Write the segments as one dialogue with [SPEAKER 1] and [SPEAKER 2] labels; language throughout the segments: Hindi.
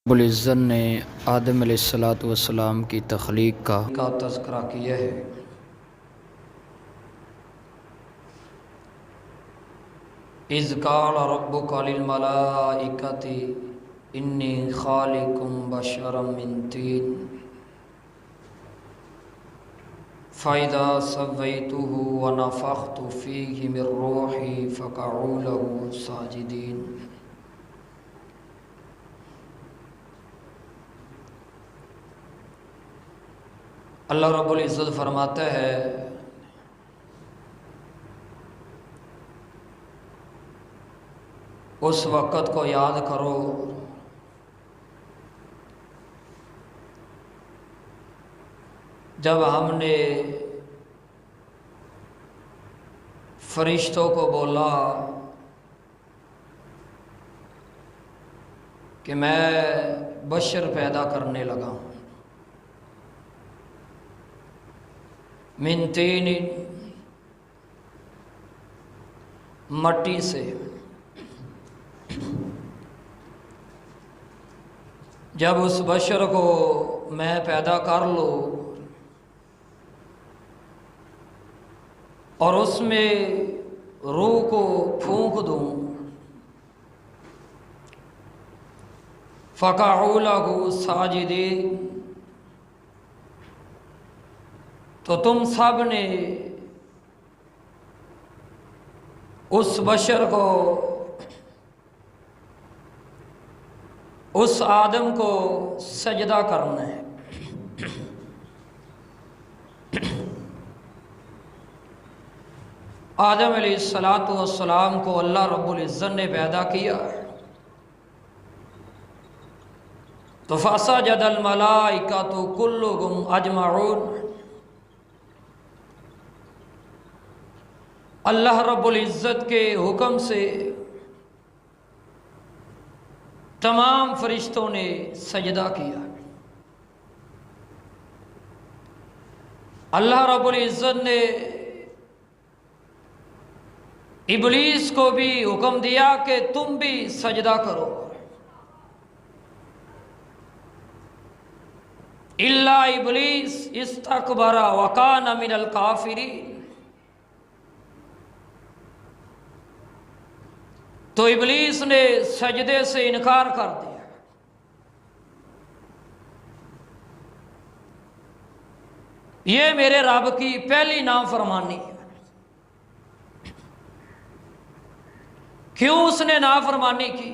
[SPEAKER 1] रब्बुल-इज़्ज़त ने आदम अलैहिस्सलाम की तख्लीक का तज़किरा किया है। इज़ क़ाल रब्बुका लिल मलाइकति इन्नी ख़ालिक़ुम बशरम मिन तीन फ़इज़ा सव्वैतुहु व नफ़ख़्तु फ़ीहि मिर रूही फ़क़अू लहू साजिदीन। अल्लाह रब्बुल इज़्ज़त फरमाते हैं, उस वक़्त को याद करो जब हमने फरिश्तों को बोला कि मैं बशर पैदा करने लगा हूँ मिन तीन, मट्टी से। जब उस बशर को मैं पैदा कर लूँ और उसमें रूह को फूंक दूँ, फ़क़अू लहू साजिदीन, तो तुम सब ने उस बशर को, उस आदम को सजदा करना है। आदम अलैहिस्सलातु वस्सलाम को अल्लाह रब्बुल इज़्ज़त ने पैदा किया तो फसजदल मलाइकतु कुल्लुहुम अजमऊन। अल्लाह रब्बुल इज़्ज़त के हुक्म से तमाम फरिश्तों ने सजदा किया। अल्लाह रब्बुल इज़्ज़त ने इब्लीस को भी हुक्म दिया कि तुम भी सजदा करो, इल्ला इब्लीस इस्तकबरा व काना मिनल काफिरीन। तो इब्लीस ने सजदे से इनकार कर दिया। ये मेरे रब की पहली नाफरमानी है। क्यों उसने नाफरमानी की?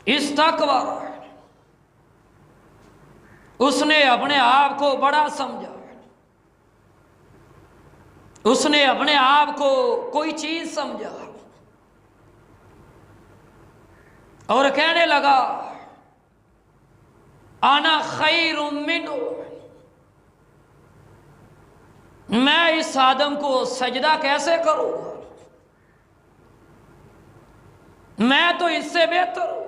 [SPEAKER 1] इस्तकबर, उसने अपने आप को बड़ा समझा, उसने अपने आप को कोई चीज समझा और कहने लगा आना खैरुम मिन्हु, मैं इस आदम को सजदा कैसे करूंगा, मैं तो इससे बेहतर हूं,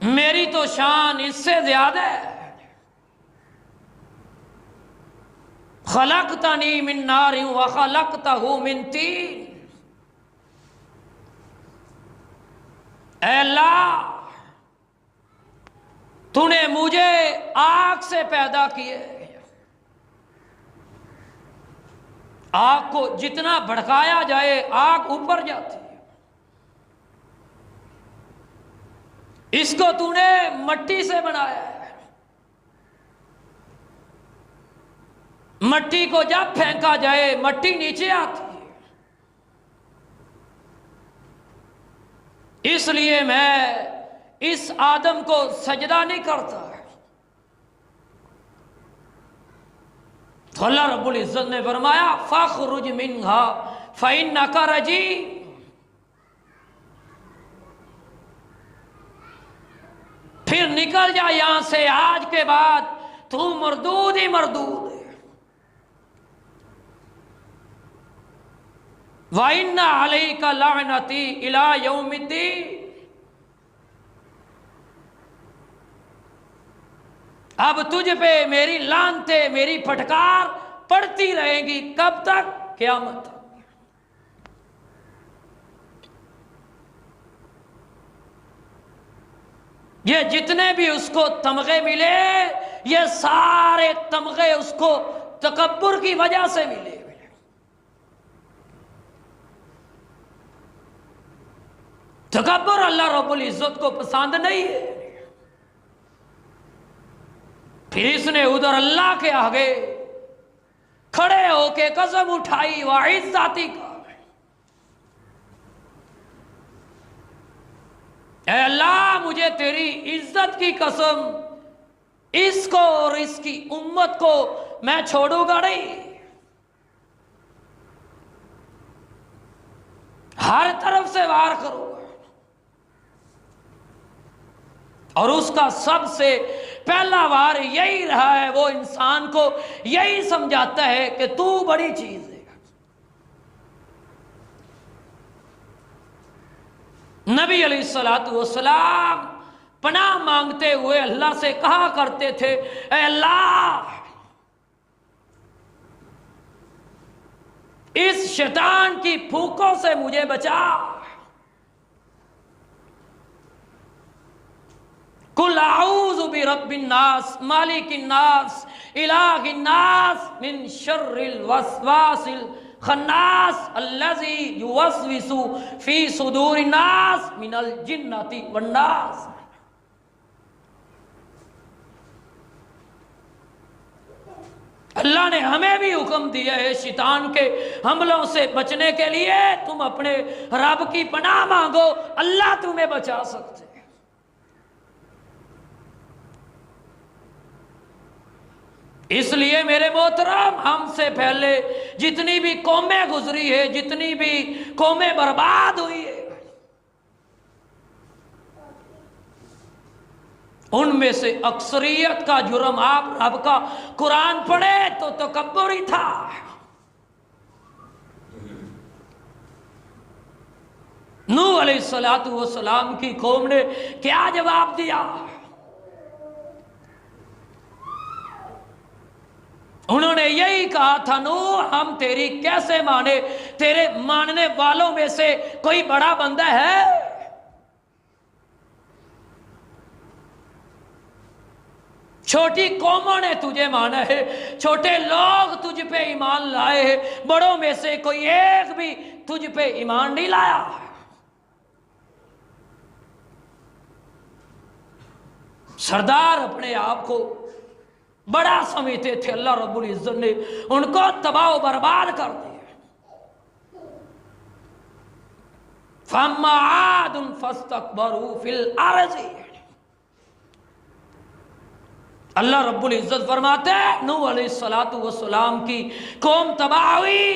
[SPEAKER 1] मेरी तो शान इससे ज्यादा है। खलक़तनी मिन नारिन व खलक़तहु मिन तीन। ऐ अल्लाह, तूने मुझे आग से पैदा किए। आग को जितना भड़काया जाए आग ऊपर जाती है। इसको तूने मट्टी से बनाया है। मट्टी को जब फेंका जाए मट्टी नीचे आती है। इसलिए मैं इस आदम को सजदा नहीं करता। तो अल्लाह रब्बुल इज़्ज़त ने फरमाया फ़ख़रुज मिन्हा फ़इन्नका रजीम। फिर निकल जा यहां से, आज के बाद तू मरदूद ही मरदूद है। व इन्ना अलैका लअनती इला यौमिद्दीन। अब तुझ पे मेरी लानते, मेरी फटकार पड़ती रहेगी। कब तक? क़यामत तक। ये जितने भी उसको तमगे मिले, ये सारे तमगे उसको तकब्बुर की वजह से मिले। तकब्बुर अल्लाह रब्बुल इज्जत को पसंद नहीं है। फिर इसने उधर अल्लाह के आगे खड़े होके कसम उठाई, व इज्जती का, ऐ अल्लाह मुझे तेरी इज्जत की कसम, इसको और इसकी उम्मत को मैं छोड़ूंगा नहीं। हर तरफ से वार करूंगा। और उसका सबसे पहला वार यही रहा है, वो इंसान को यही समझाता है कि तू बड़ी चीज है। नबी अलैहिस्सलातु वस्सलाम पनाह मांगते हुए अल्लाह से कहा करते थे, ऐ अल्लाह इस शैतान की फूकों से मुझे बचा। कुल आऊज़ु बिरब्बिन नास मालिकिन नास इलाहिन नास मिन शर्रिल वस्वासिल खन्नास अल्लज़ी युवस्विसु फी सुदूरिन नास मिनल जिन्नति वन्नास। अल्लाह ने हमें भी हुक्म दिया है शैतान के हमलों से बचने के लिए तुम अपने रब की पनाह मांगो, अल्लाह तुम्हें बचा सकते हैं। इसलिए मेरे मोहतरम, हमसे पहले जितनी भी कौमें गुजरी है, जितनी भी कौमें बर्बाद हुई है, उनमें से अक्सरियत का जुर्म, आप रब का कुरान पढ़े तो तकब्बुर ही था। नूह अलैहिस्सलातु वस्सलाम की कौम ने क्या जवाब दिया? उन्होंने यही कहा था, नूह हम तेरी कैसे माने, तेरे मानने वालों में से कोई बड़ा बंदा है? छोटी कौमों ने तुझे माना है, छोटे लोग तुझ पे ईमान लाए हैं, बड़ों में से कोई एक भी तुझ पे ईमान नहीं लाया। सरदार अपने आप को बड़ा समझते थे, अल्लाह रब्बुल इज्जत ने उनको तबाह बर्बाद कर दिया। फम्मा आदुन फस्तकबरू फिल अर्ज़ि। अल्लाह रब्बुल इज्जत फरमाते हैं नूह अलैहिस्सलातु वस्सलाम की कौम तबाह हुई,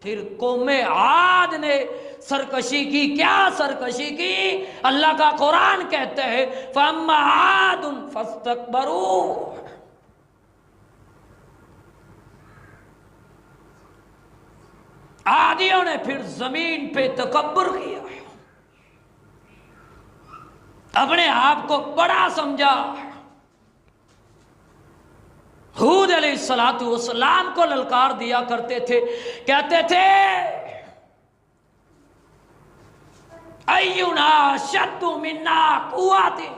[SPEAKER 1] फिर कौमे आद ने सरकशी की। क्या सरकशी की? अल्लाह का कुरान कहते हैं फम्मा आदुन फस्तकबरू। आदियों ने फिर जमीन पे तकब्बुर किया, अपने आप को बड़ा समझा। हूद अलैहिस्सलातु वस्सलाम को ललकार दिया करते थे, कहते थे अय्युना शद्दु मिन्ना कुव्वतिन।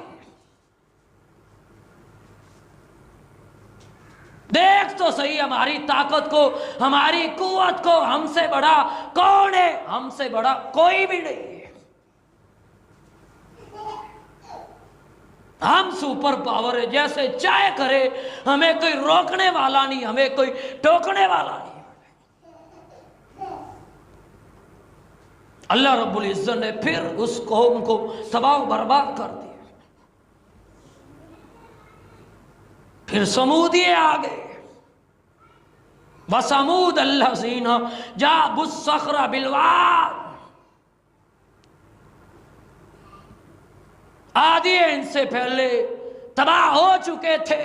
[SPEAKER 1] देख तो सही हमारी ताकत को, हमारी कुव्वत को, हमसे बड़ा कौन है? हमसे बड़ा कोई भी नहीं है। हम सुपर पावर है, जैसे चाहे करे, हमें कोई रोकने वाला नहीं, हमें कोई टोकने वाला नहीं। अल्लाह रब्बुल इज्जत ने फिर उस कौम को तबाह बर्बाद कर दिया। फिर समूदिये आ गए। वसमूद अल्लज़ीना जाबुस सखरा बिलवाद। आदि इनसे पहले तबाह हो चुके थे,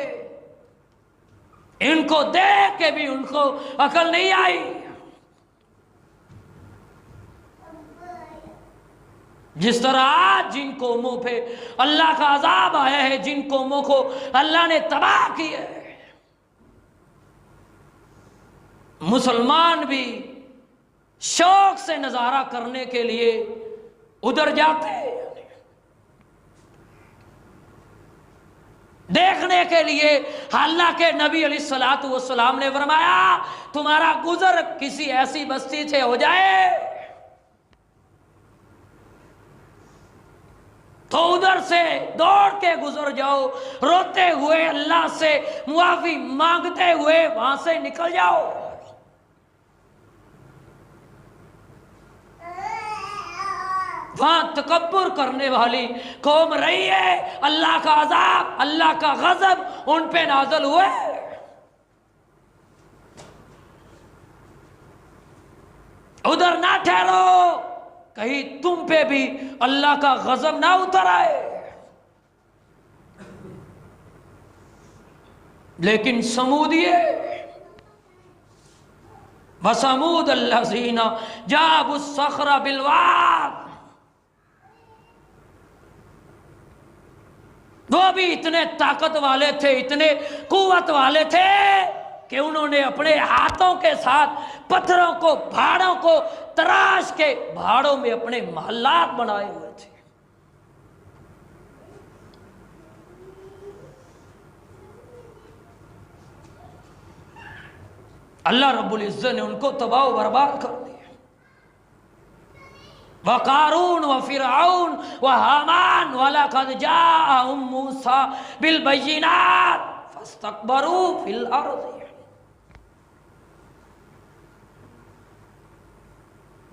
[SPEAKER 1] इनको देख के भी उनको अकल नहीं आई। जिस तरह आज जिन कौमों पे अल्लाह का अजाब आया है, जिन कौमों को अल्लाह ने तबाह किया है, मुसलमान भी शौक से नजारा करने के लिए उधर जाते हैं। देखने के लिए। हालांकि नबी अलैहिस्सलातु वस्सलाम ने फरमाया तुम्हारा गुजर किसी ऐसी बस्ती से हो जाए तो उधर से दौड़ के गुजर जाओ, रोते हुए अल्लाह से मुआफी मांगते हुए वहां से निकल जाओ। वहां तकब्बुर करने वाली कौम रही है, अल्लाह का अजाब, अल्लाह का गजब उन पे नाज़िल हुए। उधर ना ठहरो, कहीं तुम पे भी अल्लाह का गजब ना उतर आए। लेकिन समूदिये वसमूद अल्लज़ीना जाबुस सखरा बिलवाद, वो भी इतने ताकत वाले थे, इतने कुव्वत वाले थे कि उन्होंने अपने हाथों के साथ पत्थरों को, पहाड़ों को तराश के पहाड़ों में अपने महल्लात बनाए हुए थे। अल्लाह रब्बुल इज्जत ने उनको तबाह बर्बाद कर दिया। व कारून व फिरऔन व हामान वलक़द जाअहुम मूसा बिल बय्यिनात फस्तकबरू फिल अर्ज़।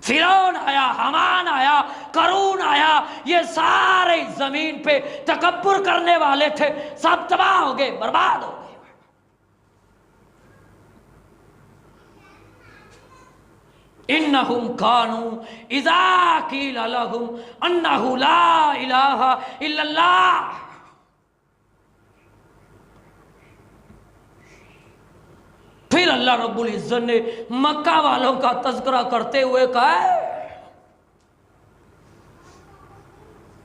[SPEAKER 1] फिरौन आया, हमान आया, करून आया, ये सारे जमीन पे तकब्बुर करने वाले थे, सब तबाह हो गए, बर्बाद हो गए। इन्नहुम कानू इज़ा क़ील लहुम अन्नहु ला इलाहा इल्लल्लाह, फिर अल्लाह रब्बुल इज्जत ने मक्का वालों का तज़किरा करते हुए कहा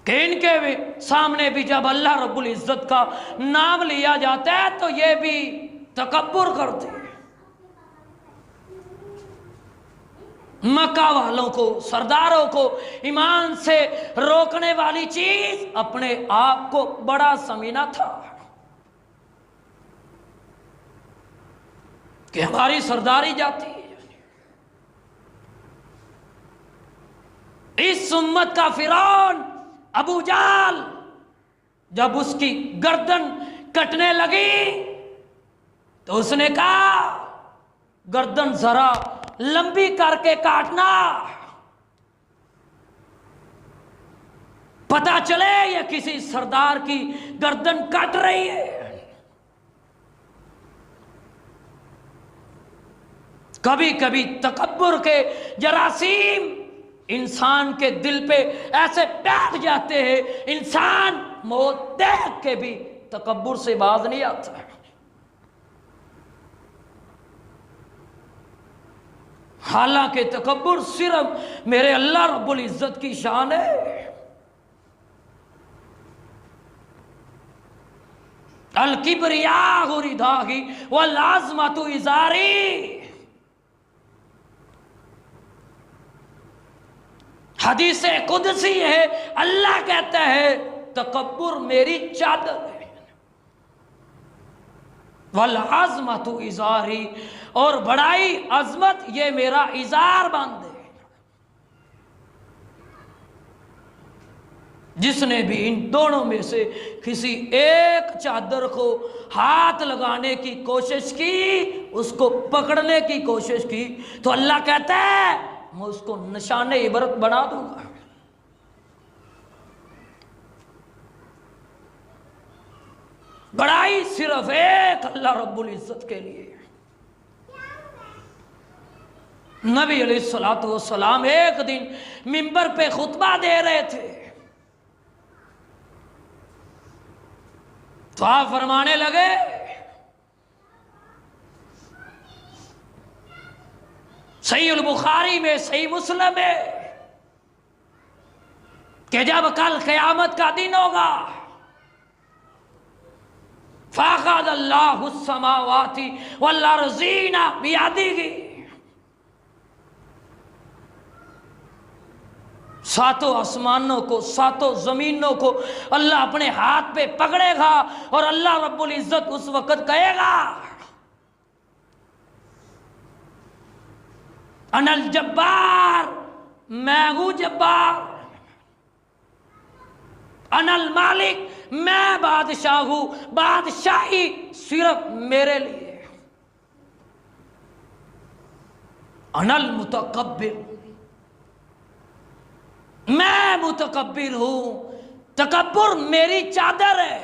[SPEAKER 1] कि इनके भी सामने भी जब अल्लाह रब्बुल इज्जत का नाम लिया जाता है तो ये भी तकब्बुर करते हैं। मक्का वालों को, सरदारों को ईमान से रोकने वाली चीज अपने आप को बड़ा समझना था कि हमारी सरदारी जाती है। इस उम्मत का फिरौन अबू जाल जब उसकी गर्दन कटने लगी तो उसने कहा गर्दन जरा लंबी करके काटना, पता चले ये किसी सरदार की गर्दन काट रही है। कभी कभी तकब्बुर के जरासीम इंसान के दिल पे ऐसे बैठ जाते हैं, इंसान मौत देख के भी तकब्बुर से बाज नहीं आता है। हालांकि तकब्बुर सिर्फ मेरे अल्लाह रब्बुल इज्जत की शान है। अल किब्रियाहु रिदाही वल अज़मतु इज़ारी, हदीस कुदसी है, अल्लाह कहता है तकब्बुर मेरी चादर है, वल अज़मतु इज़ारी, और बड़ाई अजमत ये मेरा इजार बांध है। जिसने भी इन दोनों में से किसी एक चादर को हाथ लगाने की कोशिश की, उसको पकड़ने की कोशिश की, तो अल्लाह कहता है मैं उसको निशाने इबरत बना दूंगा। बड़ाई सिर्फ एक अल्लाह रब्बुल इज्जत के लिए। नबी अलैहिस्सलातु वस्सलाम एक दिन मिंबर पे खुतबा दे रहे थे तो आप फरमाने लगे सहीह बुखारी में, सही मुस्लिम में कि जब कल क़यामत का दिन होगा फ़ाक़द अल्लाहु समावाति वल अर्ज़ीना बियदिही, सातों आसमानों को, सातों जमीनों को अल्लाह अपने हाथ पे पकड़ेगा और अल्लाह रब्बुल इज्जत उस वक्त कहेगा अनल जब्बार, मैं हूं जब्बार, अनल मालिक, मैं बादशाह हूं, बादशाही सिर्फ मेरे लिए, अनल मुतकब्बिर, मैं मुतकब्बिर हूं, तकब्बुर मेरी चादर है।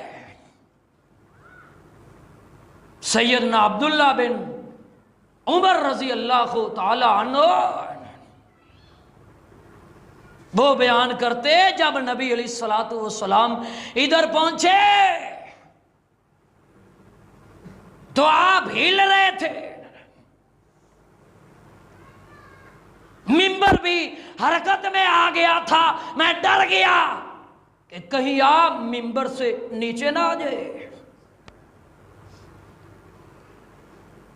[SPEAKER 1] सैयदना अब्दुल्ला बिन उमर रजी अल्लाह ताला अन्हु वो बयान करते, जब नबी अलैहिस्सलातु वस्सलाम इधर पहुंचे तो आप हिल रहे थे, मिंबर भी हरकत में आ गया था। मैं डर गया कि कहीं आप मिंबर से नीचे ना आ जाए।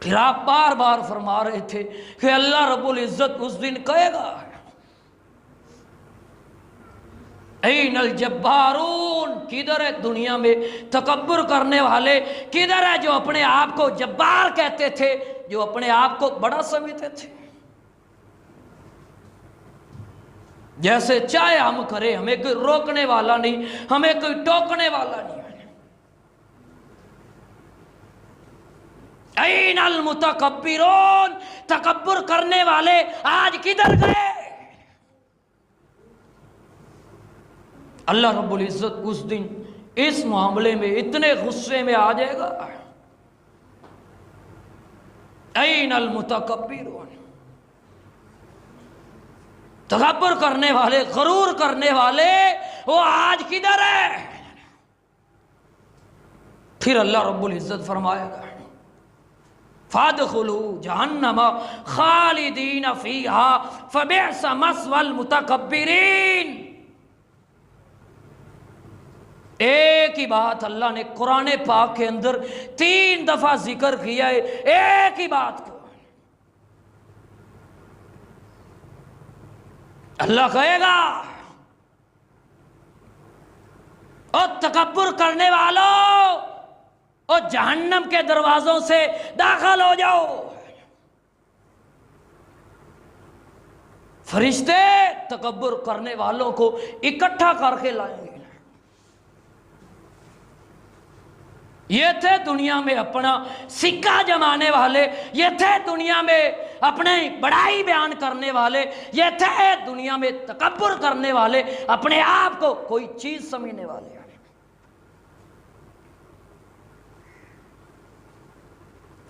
[SPEAKER 1] फिर आप बार बार फरमा रहे थे कि अल्लाह रब्बुल इज्जत उस दिन कहेगा ऐनल जब्बारून, किधर है दुनिया में तकब्बुर करने वाले, किधर है जो अपने आप को जब्बार कहते थे, जो अपने आप को बड़ा समझते थे। जैसे चाहे हम करें, हमें कोई रोकने वाला नहीं, हमें कोई टोकने वाला नहीं। ऐनल मुतकब्बिरून, तकब्बुर करने वाले आज किधर गए। अल्लाह रब्बुल इज्जत उस दिन इस मामले में इतने गुस्से में आ जाएगा। ऐनल मुतकब्बिरून, तकब्बुर करने वाले, गरूर करने वाले, वो आज किधर है। फिर अल्लाह रब्बुल इज्जत फरमाएगा फादखुलू जहन्नम खालिदीन फीहा फबिअस मस्वल मुतकब्बिरीन। एक ही बात अल्लाह ने कुरान पाक के अंदर 3 दफा जिक्र किया है, एक ही बात को। अल्लाह कहेगा और तकब्बुर करने वालों और जहन्नम के दरवाजों से दाखिल हो जाओ। फरिश्ते तकब्बुर करने वालों को इकट्ठा करके लाएंगे। ये थे दुनिया में अपना सिक्का जमाने वाले, ये थे दुनिया में अपने बड़ाई बयान करने वाले, ये थे दुनिया में तकब्बुर करने वाले, अपने आप को कोई चीज समझने वाले।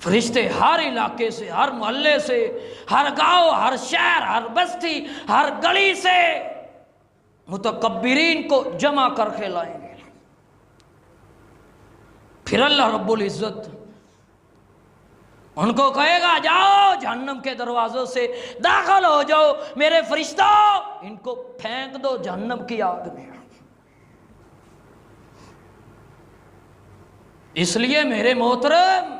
[SPEAKER 1] फरिश्ते हर इलाके से, हर मोहल्ले से, हर गांव, हर शहर, हर बस्ती, हर गली से मुतकब्बिरीन को जमा करके लाएंगे। फिर अल्लाह रब्बुल इज्जत उनको कहेगा जाओ जहन्नम के दरवाजों से दाखिल हो जाओ, मेरे फरिश्तों इनको फेंक दो जहन्नम की आग में। इसलिए मेरे मोहतरम,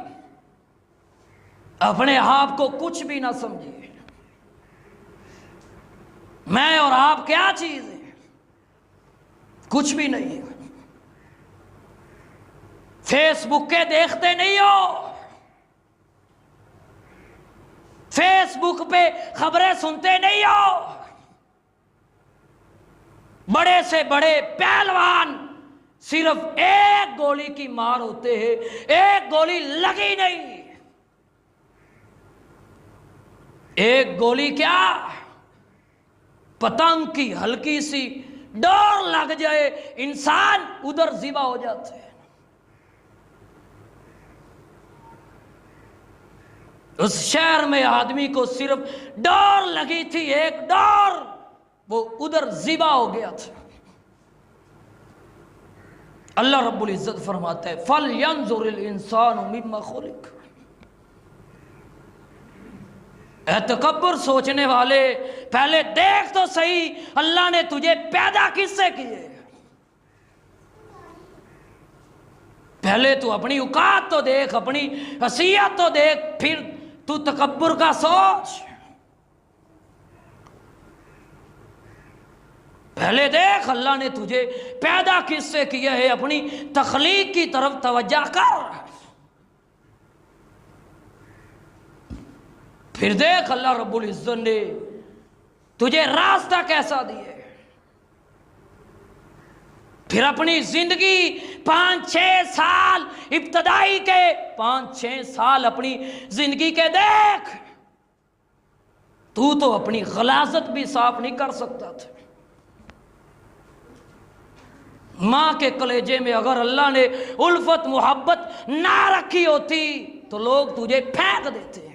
[SPEAKER 1] अपने आप को कुछ भी ना समझिए। मैं और आप क्या चीज है, कुछ भी नहीं है। फेसबुक के देखते नहीं हो, फेसबुक पे खबरें सुनते नहीं हो। बड़े से बड़े पहलवान सिर्फ एक गोली की मार होते हैं, एक गोली लगी नहीं। एक गोली क्या, पतंग की हल्की सी डोर लग जाए, इंसान उधर ज़िबा हो जाते हैं। उस शहर में आदमी को सिर्फ डोर लगी थी, एक डोर, वो उधर ज़िबा हो गया था। अल्लाह रब्बुल इज्जत फरमाता है फल यंजुरिल इंसानु मिम्मा खुलिक। तकब्बुर सोचने वाले, पहले देख तो सही अल्लाह ने तुझे पैदा किससे किए। पहले तू अपनी औकात तो देख, अपनी हसीयत तो देख, फिर तू तकब्बुर का सोच। पहले देख अल्लाह ने तुझे पैदा किससे किया है, अपनी तख्लीक की तरफ तवज्जो कर। फिर देख अल्लाह रब्बुल इज्जत ने तुझे रास्ता कैसा दिया। फिर अपनी जिंदगी 5-6 साल इब्तदाई के 5-6 साल अपनी जिंदगी के देख, तू तो अपनी गलाजत भी साफ नहीं कर सकता था। माँ के कलेजे में अगर अल्लाह ने उल्फत मोहब्बत ना रखी होती तो लोग तुझे फेंक देते।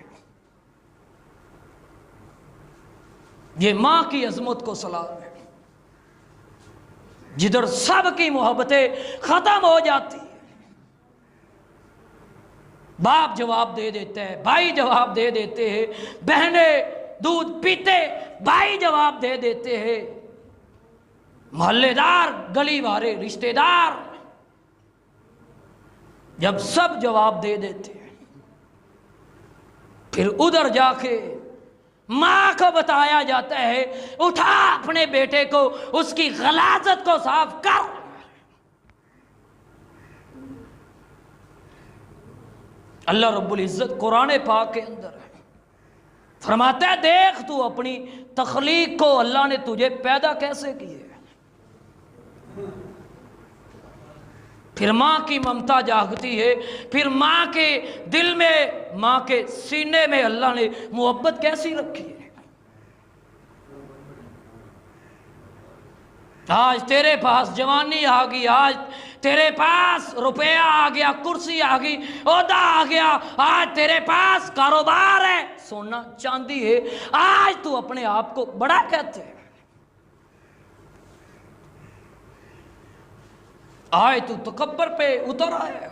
[SPEAKER 1] ये माँ की अजमत को सलाम है, जिधर सबकी मोहब्बतें खत्म हो जाती है। बाप जवाब दे देते हैं, भाई जवाब दे देते हैं, बहनें दूध पीते भाई जवाब दे देते हैं, मोहल्लेदार गली वाले रिश्तेदार जब सब जवाब दे देते हैं, फिर उधर जाके माँ को बताया जाता है उठा अपने बेटे को, उसकी गलाजत को साफ कर। अल्लाह रब्बुल इज्जत कुरान पाक के अंदर फरमाता है देख तू अपनी तख्लीक को अल्लाह ने तुझे पैदा कैसे किए। फिर माँ की ममता जागती है, फिर माँ के दिल में, माँ के सीने में अल्लाह ने मोहब्बत कैसी रखी है। आज तेरे पास जवानी आ गई, आज तेरे पास रुपया आ गया, कुर्सी आ गई, ओहदा आ गया, आज तेरे पास कारोबार है, सोना चांदी है, आज तू अपने आप को बड़ा कहते है। आए तू तकब्बर पे उतर आया,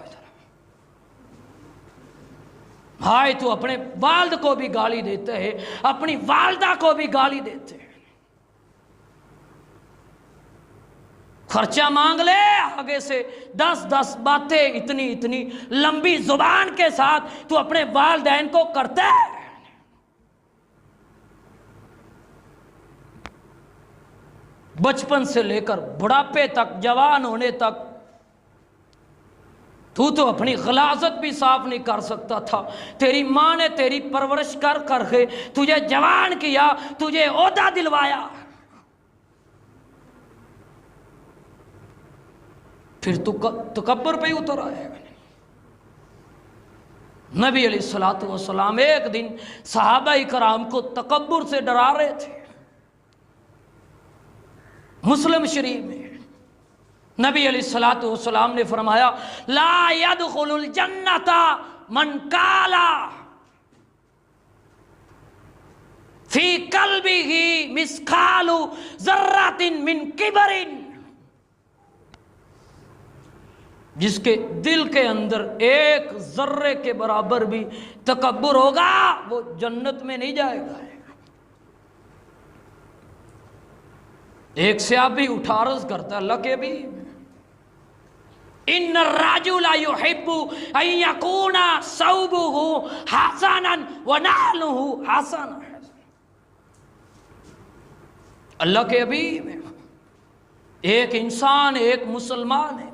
[SPEAKER 1] हाय तू अपने वालिद को भी गाली देते है, अपनी वालिदा को भी गाली देते है। खर्चा मांग ले, आगे से 10-10 बातें इतनी इतनी लंबी जुबान के साथ तू अपने वालिदैन को करते है। बचपन से लेकर बुढ़ापे तक, जवान होने तक तू तो अपनी गलाजत भी साफ नहीं कर सकता था। तेरी माँ ने तेरी परवरिश कर करके तुझे जवान किया, तुझे ओहदा दिलवाया, फिर तू तकब्बुर पे ही उतर आएगा। नबी अलैहिस्सलातु वस्सलाम एक दिन सहाबा इकराम को तकब्बुर से डरा रहे थे। मुस्लिम शरीफ में नबी अलैहिस्सलातु वस्सलाम ने फरमाया ला यदखुलुल जन्नता मन काला फी कल्बिही मिस्कालु ज़र्रातिन मिन किबरिन। जिसके दिल के अंदर एक जर्रे के बराबर भी तकब्बुर होगा वो जन्नत में नहीं जाएगा। एक सहाबी उठा अर्ज करता अल्लाह के भी इन्न राजुला युहिब्बु अन यकूना सौबुहु हसनन व नालुहु हसन। अल्लाह के अभी एक इंसान, एक मुसलमान है,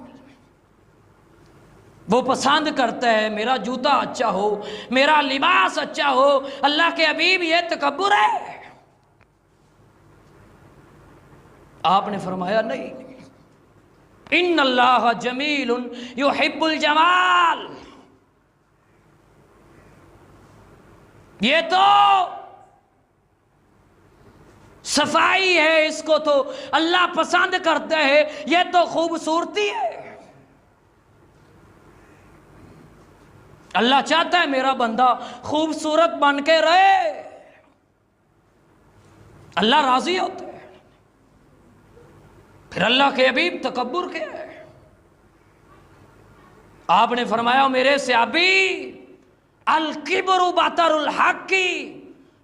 [SPEAKER 1] वो पसंद करता है मेरा जूता अच्छा हो, मेरा लिबास अच्छा हो। अल्लाह के हबीब ये तकब्बुर है? आपने फरमाया नहीं, इन्नल्लाह जमीलुन युहिब्बुल जमाल। ये तो सफाई है, इसको तो अल्लाह पसंद करता है, ये तो खूबसूरती है। अल्लाह चाहता है मेरा बंदा खूबसूरत बन के रहे, अल्लाह राजी होता है। फिर अल्लाह के हबीब तकब्बुर क्या है? आपने फरमाया मेरे सहाबी अल किब्रु बतरुल हक़्क़ी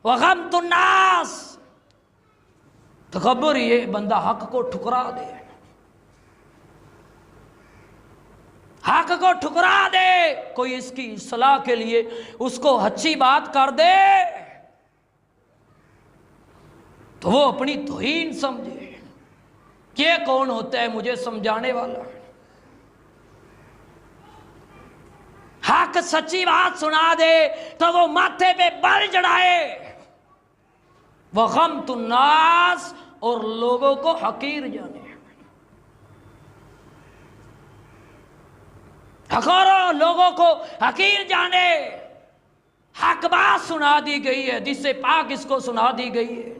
[SPEAKER 1] व गम्तुन नास। तकब्बुर ये बंदा हक को ठुकरा दे, हक को ठुकरा दे, कोई इसकी सलाह के लिए उसको अच्छी बात कर दे तो वो अपनी तौहीन समझे। ये कौन होता है मुझे समझाने वाला? हक सच्ची बात सुना दे तो वो माथे पे बल चढ़ाए। वह गम तुन्नास, और लोगों को हकीर जाने। हकारो, लोगों को हकीर जाने। हक बात सुना दी गई है, जिससे पाक इसको सुना दी गई है।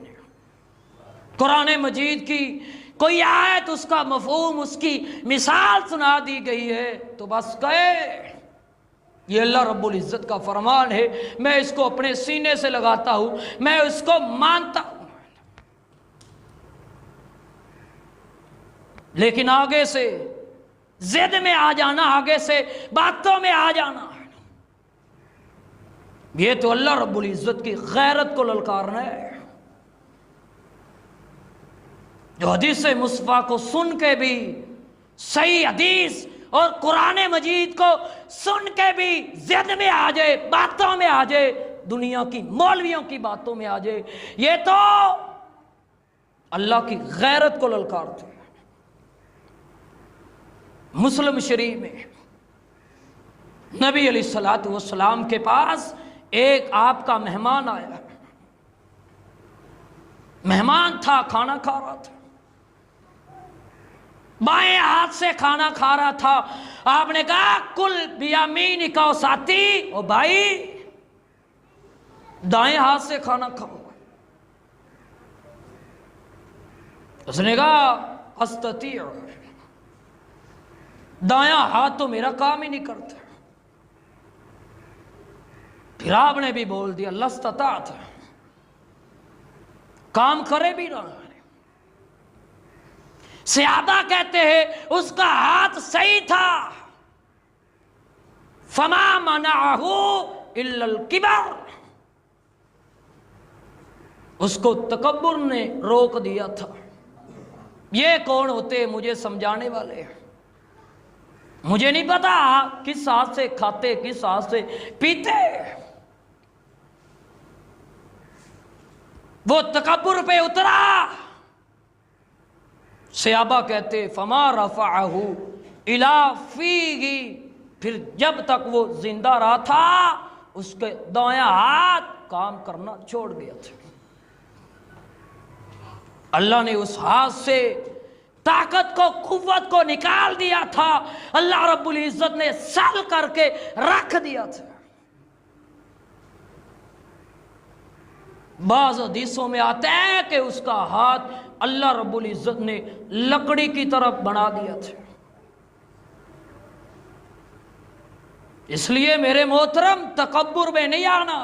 [SPEAKER 1] कुरान मजीद की कोई आयत, उसका मफहूम, उसकी मिसाल सुना दी गई है तो बस कहे ये अल्लाह रब्बुल इज़्ज़त का फरमान है, मैं इसको अपने सीने से लगाता हूं, मैं इसको मानता हूं। लेकिन आगे से जिद में आ जाना, आगे से बातों में आ जाना, ये तो अल्लाह रब्बुल इज़्ज़त की गैरत को ललकारना है। जो हदीस मुस्तफा को सुन के भी, सही हदीस और कुरान मजीद को सुन के भी जिद में आ जाए, बातों में आ जाए, दुनिया की मौलवियों की बातों में आ जाए, ये तो अल्लाह की गैरत को ललकारते हैं। मुस्लिम शरीफ में नबी अलैहिस्सलातु वस्सलाम के पास एक आपका मेहमान आया। मेहमान था, खाना खा रहा था, बाएं हाथ से खाना खा रहा था। आपने कहा कुल बियामीन का साथी, ओ भाई दाएं हाथ से खाना खाओ। उसने कहा अस्तती, दायां हाथ तो मेरा काम ही नहीं करता। फिर आपने भी बोल दिया लस्ततात, काम करे भी ना। सहाबा कहते हैं उसका हाथ सही था। फमा मनाहु इल्लल किबर, उसको तकब्बुर ने रोक दिया था। ये कौन होते मुझे समझाने वाले? मुझे नहीं पता किस हाथ से खाते, किस हाथ से पीते। वो तकब्बुर पे उतरा। सहाबा कहते फमा रफ़अहु इला फीही, फिर जब तक वो जिंदा रहा था उसके दायां हाथ काम करना छोड़ गया था। अल्लाह ने उस हाथ से ताकत को, कुव्वत को निकाल दिया था। अल्लाह रब्बुल इज़्ज़त ने सल करके रख दिया था। बाज़ हदीसों में आता है कि उसका हाथ अल्लाह रब्बुल इज़्ज़त ने लकड़ी की तरफ बना दिया था। इसलिए मेरे मोहतरम, तकब्बुर में नहीं आना।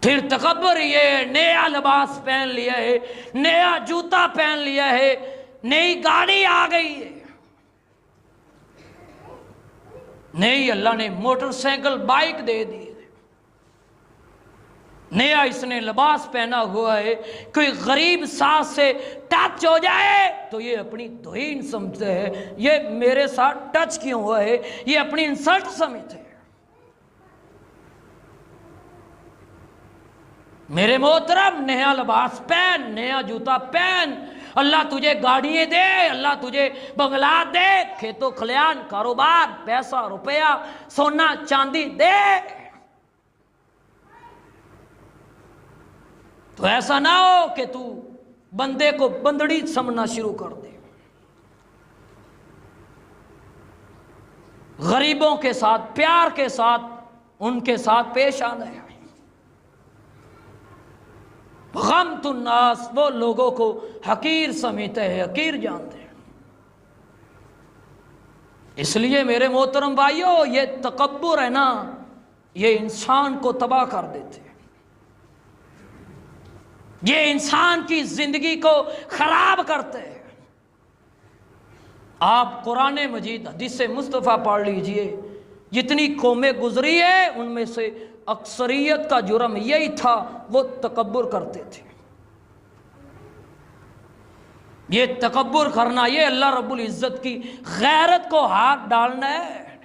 [SPEAKER 1] फिर तकब्बुर ये नया लिबास पहन लिया है, नया जूता पहन लिया है, नई गाड़ी आ गई है, नई अल्लाह ने मोटरसाइकिल बाइक दे दी, नया इसने लिबास पहना हुआ है। कोई गरीब साथ से टच हो जाए तो ये अपनी तौहीन समझते हैं, ये मेरे साथ टच क्यों हुआ है, ये अपनी इंसल्ट समझते हैं। मेरे मोहतरम, नया लिबास पहन, नया जूता पहन, अल्लाह तुझे गाड़ियाँ दे, अल्लाह तुझे बंगला दे, खेतों खलियान, कारोबार, पैसा रुपया, सोना चांदी दे, तो ऐसा ना हो कि तू बंदे को बंदड़ी समझना शुरू कर दे। गरीबों के साथ प्यार के साथ उनके साथ पेश आना है। गमतुन्नास, वो लोगों को हकीर समझते हैं, हकीर जानते हैं। इसलिए मेरे मोहतरम भाइयों, ये तकब्बुर है ना, ये इंसान को तबाह कर देते हैं, ये इंसान की जिंदगी को खराब करते हैं। आप कुरान मजीद हदीस मुस्तफ़ा पढ़ लीजिए, जितनी कौमें गुजरी है उनमें से अक्सरियत का जुर्म यही था, वो तकब्बुर करते थे। ये तकब्बुर करना, ये अल्लाह रब्बुल इज़्ज़त की गैरत को हाथ डालना है।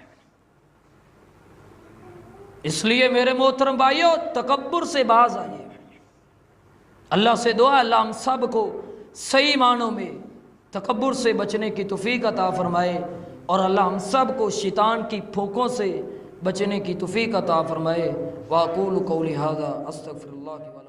[SPEAKER 1] इसलिए मेरे मोहतरम भाइयों, तकब्बुर से बाज आइए। अल्लाह से दुआ, अल्लाह हम सब को सही मानों में तकब्बुर से बचने की तौफीक अता फरमाए और अल्लाह हम सब को शैतान की फूकों से बचने की तौफीक अता फरमाए। वाक़ूलु क़ौली हाज़ा अस्तग़फिरुल्लाह।